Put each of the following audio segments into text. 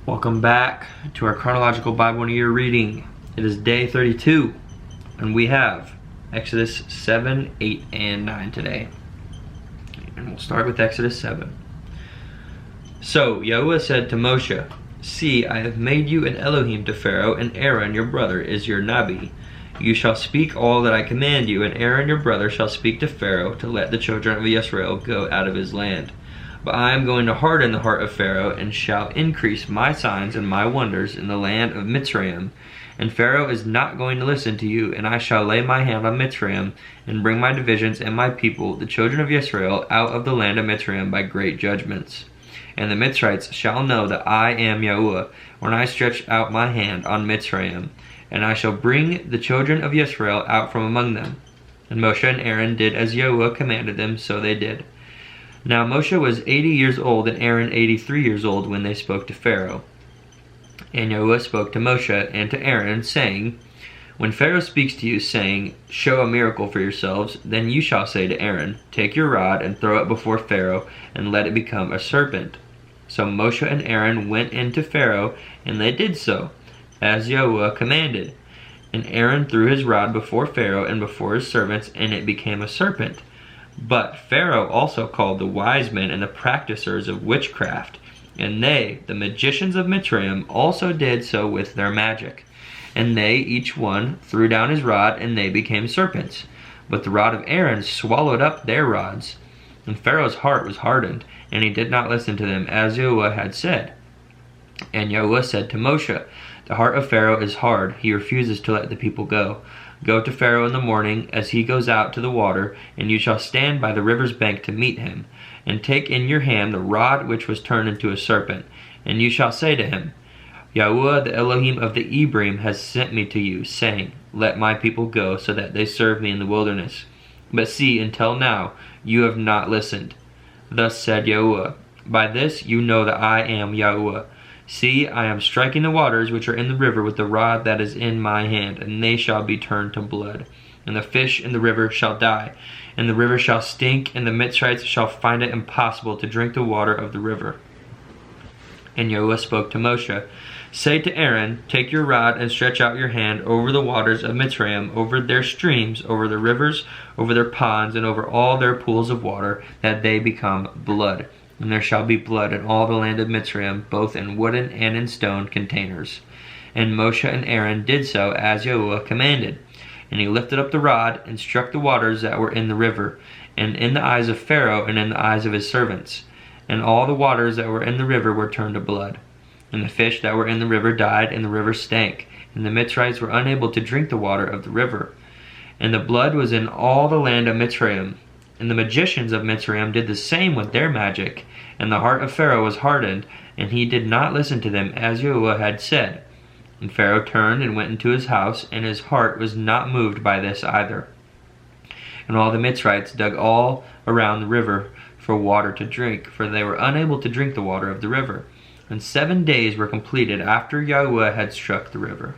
Welcome back to our Chronological Bible in a Year reading. It is day 32, and we have Exodus 7, 8, and 9 today. And we'll start with Exodus 7. So Yahuwah said to Moshe, "See, I have made you an Elohim to Pharaoh, and Aaron your brother is your Nabi. You shall speak all that I command you, and Aaron your brother shall speak to Pharaoh to let the children of Israel go out of his land. But I am going to harden the heart of Pharaoh, and shall increase my signs and my wonders in the land of Mitzrayim. And Pharaoh is not going to listen to you, and I shall lay my hand on Mitzrayim, and bring my divisions and my people, the children of Israel, out of the land of Mitzrayim by great judgments. And the Mitzrites shall know that I am Yahuwah, when I stretch out my hand on Mitzrayim, and I shall bring the children of Israel out from among them." And Moshe and Aaron did as Yahuwah commanded them, so they did. Now Moshe was 80 years old, and Aaron 83 years old when they spoke to Pharaoh. And Yahuwah spoke to Moshe and to Aaron, saying, "When Pharaoh speaks to you, saying, 'Show a miracle for yourselves,' then you shall say to Aaron, 'Take your rod and throw it before Pharaoh, and let it become a serpent.'" So Moshe and Aaron went in to Pharaoh, and they did so, as Yahuwah commanded. And Aaron threw his rod before Pharaoh and before his servants, and it became a serpent. But Pharaoh also called the wise men and the practicers of witchcraft, and they, the magicians of Mitzrayim, also did so with their magic. And they, each one, threw down his rod, and they became serpents. But the rod of Aaron swallowed up their rods. And Pharaoh's heart was hardened, and he did not listen to them, as Yahuwah had said. And Yahuwah said to Moshe, "The heart of Pharaoh is hard, he refuses to let the people go. Go to Pharaoh in the morning, as he goes out to the water, and you shall stand by the river's bank to meet him, and take in your hand the rod which was turned into a serpent. And you shall say to him, Yahuwah, the Elohim of the Ebrim, has sent me to you, saying, Let my people go, so that they serve me in the wilderness. But see, until now, you have not listened. Thus said Yahuwah, By this you know that I am Yahuwah. See, I am striking the waters which are in the river with the rod that is in my hand, and they shall be turned to blood. And the fish in the river shall die, and the river shall stink, and the Mitzrites shall find it impossible to drink the water of the river." And Yahuwah spoke to Moshe, "Say to Aaron, Take your rod and stretch out your hand over the waters of Mitzrayim, over their streams, over the rivers, over their ponds, and over all their pools of water, that they become blood. And there shall be blood in all the land of Mitzrayim, both in wooden and in stone containers." And Moshe and Aaron did so as Yahuwah commanded. And he lifted up the rod and struck the waters that were in the river, and in the eyes of Pharaoh and in the eyes of his servants. And all the waters that were in the river were turned to blood. And the fish that were in the river died, and the river stank, and the Mitzrites were unable to drink the water of the river. And the blood was in all the land of Mitzrayim. And the magicians of Mitzrayim did the same with their magic, and the heart of Pharaoh was hardened, and he did not listen to them as Yahuwah had said. And Pharaoh turned and went into his house, and his heart was not moved by this either. And all the Mitzrites dug all around the river for water to drink, for they were unable to drink the water of the river. And 7 days were completed after Yahuwah had struck the river.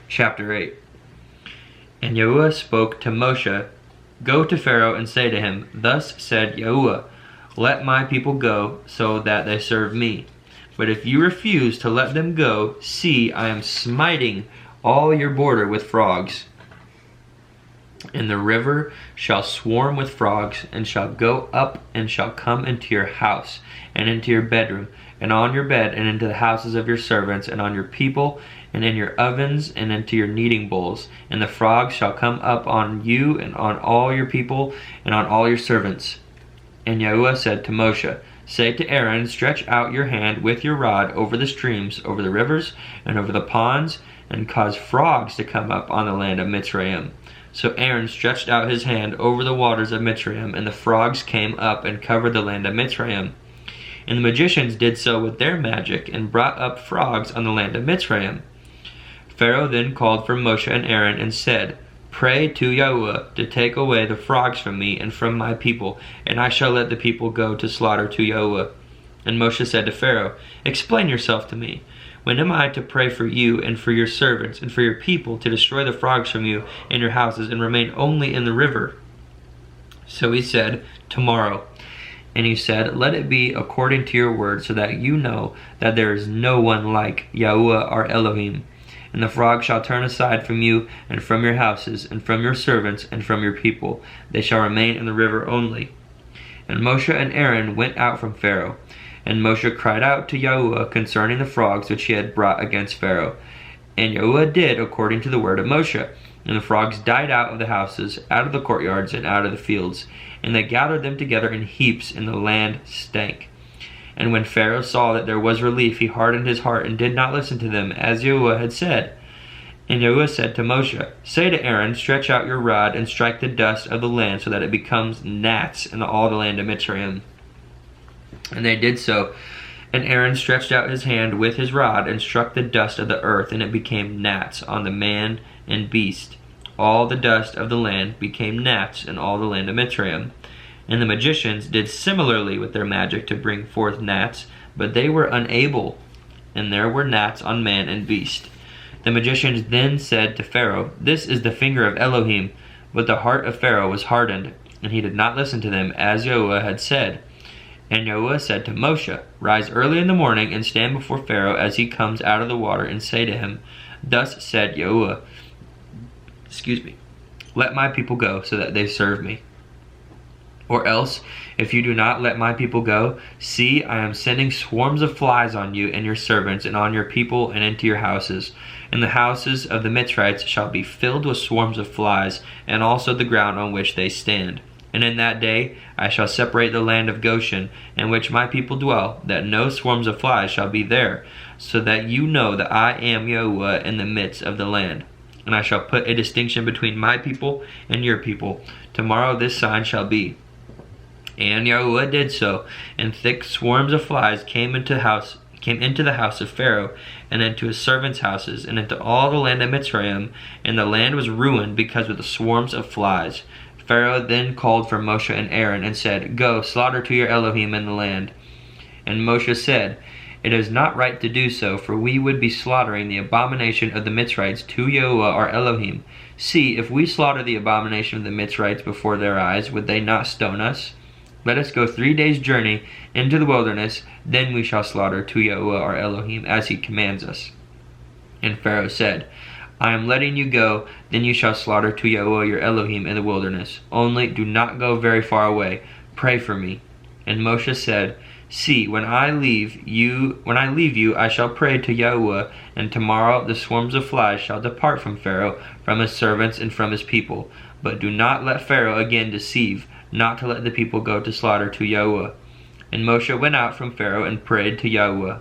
Chapter 8. And Yahuwah spoke to Moshe, "Go to Pharaoh and say to him, Thus said Yahuwah, Let my people go, so that they serve me. But if you refuse to let them go, see, I am smiting all your border with frogs. And the river shall swarm with frogs, and shall go up and shall come into your house, and into your bedroom, and on your bed, and into the houses of your servants, and on your people, and in your ovens, and into your kneading bowls. And the frogs shall come up on you, and on all your people, and on all your servants." And Yahuwah said to Moshe, "Say to Aaron, Stretch out your hand with your rod over the streams, over the rivers, and over the ponds, and cause frogs to come up on the land of Mitzrayim." So Aaron stretched out his hand over the waters of Mitzrayim, and the frogs came up and covered the land of Mitzrayim. And the magicians did so with their magic, and brought up frogs on the land of Mitzrayim. Pharaoh then called for Moshe and Aaron and said, "Pray to Yahuwah to take away the frogs from me and from my people, and I shall let the people go to slaughter to Yahuwah." And Moshe said to Pharaoh, "Explain yourself to me. When am I to pray for you and for your servants and for your people to destroy the frogs from you and your houses and remain only in the river?" So he said, "Tomorrow." And he said, let it be according to your word, so that you know that there is no one like Yahuwah our Elohim. And the frog shall turn aside from you, and from your houses, and from your servants, and from your people. They shall remain in the river only. And Moshe and Aaron went out from Pharaoh. And Moshe cried out to Yahuwah concerning the frogs which he had brought against Pharaoh. And Yahuwah did according to the word of Moshe. And the frogs died out of the houses, out of the courtyards, and out of the fields. And they gathered them together in heaps, and the land stank. And when Pharaoh saw that there was relief, he hardened his heart, and did not listen to them, as Yahuwah had said. And Yahuwah said to Moshe, say to Aaron, stretch out your rod, and strike the dust of the land, so that it becomes gnats in all the land of Mitzrayim. And they did so. And Aaron stretched out his hand with his rod, and struck the dust of the earth, and it became gnats on the man and beast. All the dust of the land became gnats in all the land of Mitzrayim. And the magicians did similarly with their magic to bring forth gnats, but they were unable, and there were gnats on man and beast. The magicians then said to Pharaoh, this is the finger of Elohim. But the heart of Pharaoh was hardened, and he did not listen to them, as Yahuwah had said. And Yahuwah said to Moshe, rise early in the morning, and stand before Pharaoh as he comes out of the water, and say to him, thus said Yahuwah, let my people go, so that they serve me. Or else, if you do not let my people go, see, I am sending swarms of flies on you and your servants, and on your people, and into your houses. And the houses of the Mitzrites shall be filled with swarms of flies, and also the ground on which they stand. And in that day I shall separate the land of Goshen, in which my people dwell, that no swarms of flies shall be there, so that you know that I am Yahuwah in the midst of the land. And I shall put a distinction between my people and your people. Tomorrow this sign shall be. And Yahuwah did so, and thick swarms of flies came into the house of Pharaoh, and into his servants' houses, and into all the land of Mitzrayim, and the land was ruined because of the swarms of flies. Pharaoh then called for Moshe and Aaron, and said, go, slaughter to your Elohim in the land. And Moshe said, it is not right to do so, for we would be slaughtering the abomination of the Mitzrites to Yahuwah our Elohim. See, if we slaughter the abomination of the Mitzrites before their eyes, would they not stone us? Let us go 3 days' journey into the wilderness, then we shall slaughter to Yahuwah our Elohim, as he commands us. And Pharaoh said, I am letting you go, then you shall slaughter to Yahuwah your Elohim in the wilderness. Only do not go very far away. Pray for me. And Moshe said, see, when I leave you, I shall pray to Yahuwah, and tomorrow the swarms of flies shall depart from Pharaoh, from his servants, and from his people. But do not let Pharaoh again deceive, not to let the people go to slaughter to Yahuwah. And Moshe went out from Pharaoh and prayed to Yahuwah.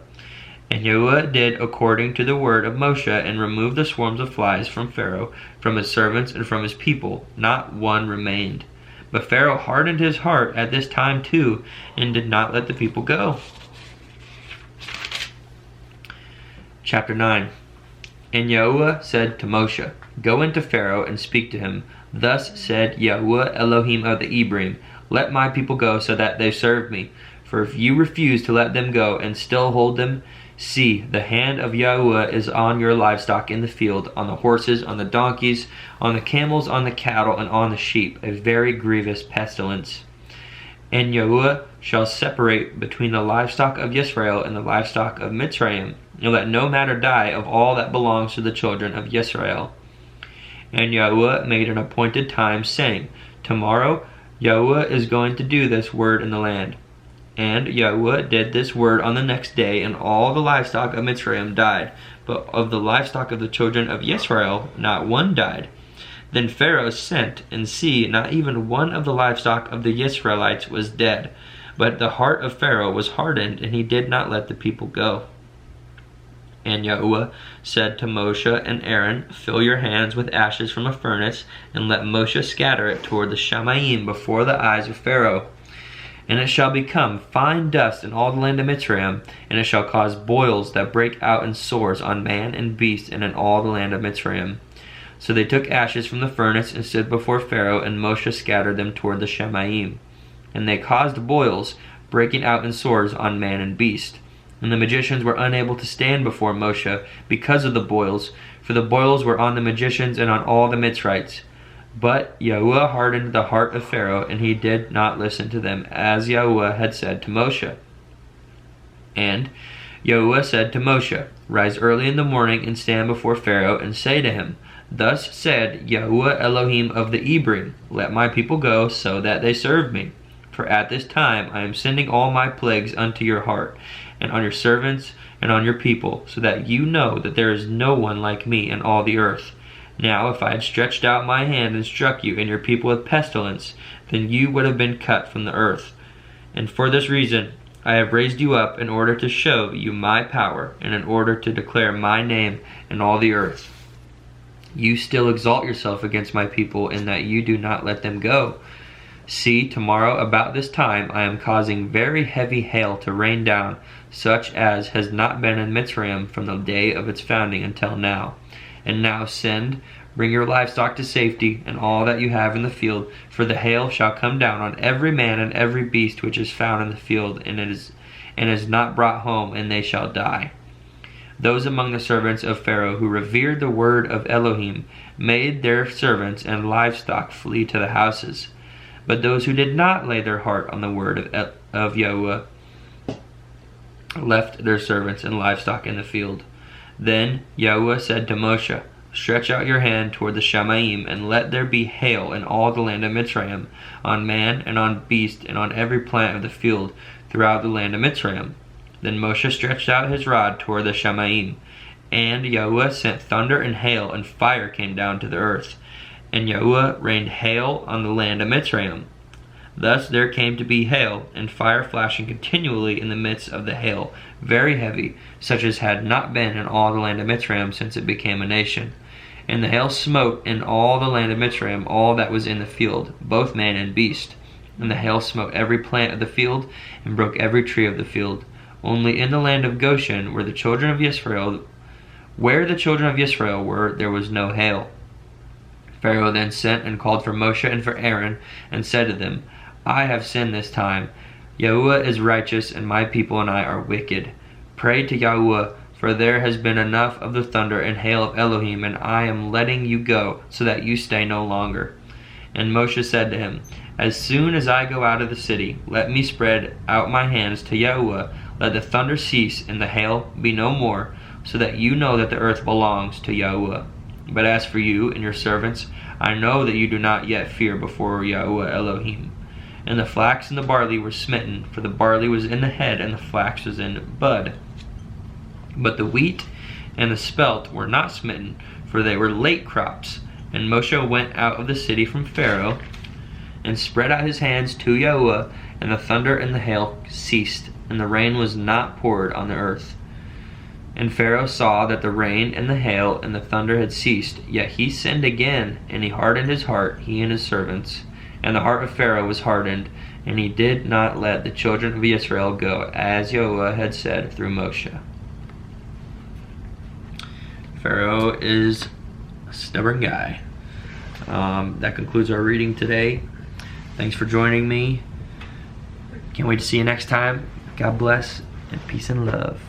And Yahuwah did according to the word of Moshe, and removed the swarms of flies from Pharaoh, from his servants, and from his people. Not one remained. But Pharaoh hardened his heart at this time too, and did not let the people go. Chapter 9. And Yahuwah said to Moshe, go into Pharaoh and speak to him. Thus said Yahuwah Elohim of the Hebrew, let my people go, so that they serve me. For if you refuse to let them go, and still hold them, see, the hand of Yahuwah is on your livestock in the field, on the horses, on the donkeys, on the camels, on the cattle, and on the sheep, a very grievous pestilence. And Yahuwah shall separate between the livestock of Israel and the livestock of Mitzrayim, and let no matter die of all that belongs to the children of Israel. And Yahuwah made an appointed time, saying, tomorrow Yahuwah is going to do this word in the land. And Yahuwah did this word on the next day, and all the livestock of Mitzrayim died. But of the livestock of the children of Israel, not one died. Then Pharaoh sent, and see, not even one of the livestock of the Israelites was dead. But the heart of Pharaoh was hardened, and he did not let the people go. And Yahuwah said to Moshe and Aaron, fill your hands with ashes from a furnace, and let Moshe scatter it toward the Shamayim before the eyes of Pharaoh. And it shall become fine dust in all the land of Mitzrayim, and it shall cause boils that break out in sores on man and beast, and in all the land of Mitzrayim. So they took ashes from the furnace and stood before Pharaoh, and Moshe scattered them toward the Shamayim. And they caused boils, breaking out in sores on man and beast. And the magicians were unable to stand before Moshe because of the boils, for the boils were on the magicians and on all the Mitzrites. But Yahuwah hardened the heart of Pharaoh, and he did not listen to them, as Yahuwah had said to Moshe. And Yahuwah said to Moshe, Rise early in the morning and stand before Pharaoh, and say to him, Thus said Yahuwah Elohim of the Ibrim, Let my people go, so that they serve me. For at this time I am sending all my plagues unto your heart, and on your servants, and on your people, so that you know that there is no one like me in all the earth. Now if I had stretched out my hand and struck you and your people with pestilence, then you would have been cut from the earth. And for this reason I have raised you up, in order to show you my power, and in order to declare my name in all the earth. You still exalt yourself against my people, in that you do not let them go. See, tomorrow about this time I am causing very heavy hail to rain down, such as has not been in Mitzrayim from the day of its founding until now. And now bring your livestock to safety, and all that you have in the field, for the hail shall come down on every man and every beast which is found in the field, and is not brought home, and they shall die. Those among the servants of Pharaoh who revered the word of Elohim made their servants and livestock flee to the houses. But those who did not lay their heart on the word of Yahuwah left their servants and livestock in the field. Then Yahuwah said to Moshe, Stretch out your hand toward the Shamaim, and let there be hail in all the land of Mitzrayim, on man and on beast and on every plant of the field throughout the land of Mitzrayim. Then Moshe stretched out his rod toward the Shamaim, and Yahuwah sent thunder and hail, and fire came down to the earth. And Yahuwah rained hail on the land of Mitzrayim. Thus there came to be hail, and fire flashing continually in the midst of the hail, very heavy, such as had not been in all the land of Mitzrayim since it became a nation. And the hail smote in all the land of Mitzrayim all that was in the field, both man and beast. And the hail smote every plant of the field, and broke every tree of the field. Only in the land of Goshen, where the children of Israel were, there was no hail. Pharaoh then sent and called for Moshe and for Aaron, and said to them, I have sinned this time. Yahuwah is righteous, and my people and I are wicked. Pray to Yahuwah, for there has been enough of the thunder and hail of Elohim, and I am letting you go, so that you stay no longer. And Moshe said to him, As soon as I go out of the city, let me spread out my hands to Yahuwah. Let the thunder cease, and the hail be no more, so that you know that the earth belongs to Yahuwah. But as for you and your servants, I know that you do not yet fear before Yahuwah Elohim. And the flax and the barley were smitten, for the barley was in the head, and the flax was in bud. But the wheat and the spelt were not smitten, for they were late crops. And Moshe went out of the city from Pharaoh, and spread out his hands to Yahuwah, and the thunder and the hail ceased, and the rain was not poured on the earth. And Pharaoh saw that the rain and the hail and the thunder had ceased, yet he sinned again, and he hardened his heart, he and his servants. And the heart of Pharaoh was hardened, and he did not let the children of Israel go, as Yahuwah had said through Moshe. Pharaoh is a stubborn guy. That concludes our reading today. Thanks for joining me. Can't wait to see you next time. God bless, and peace and love.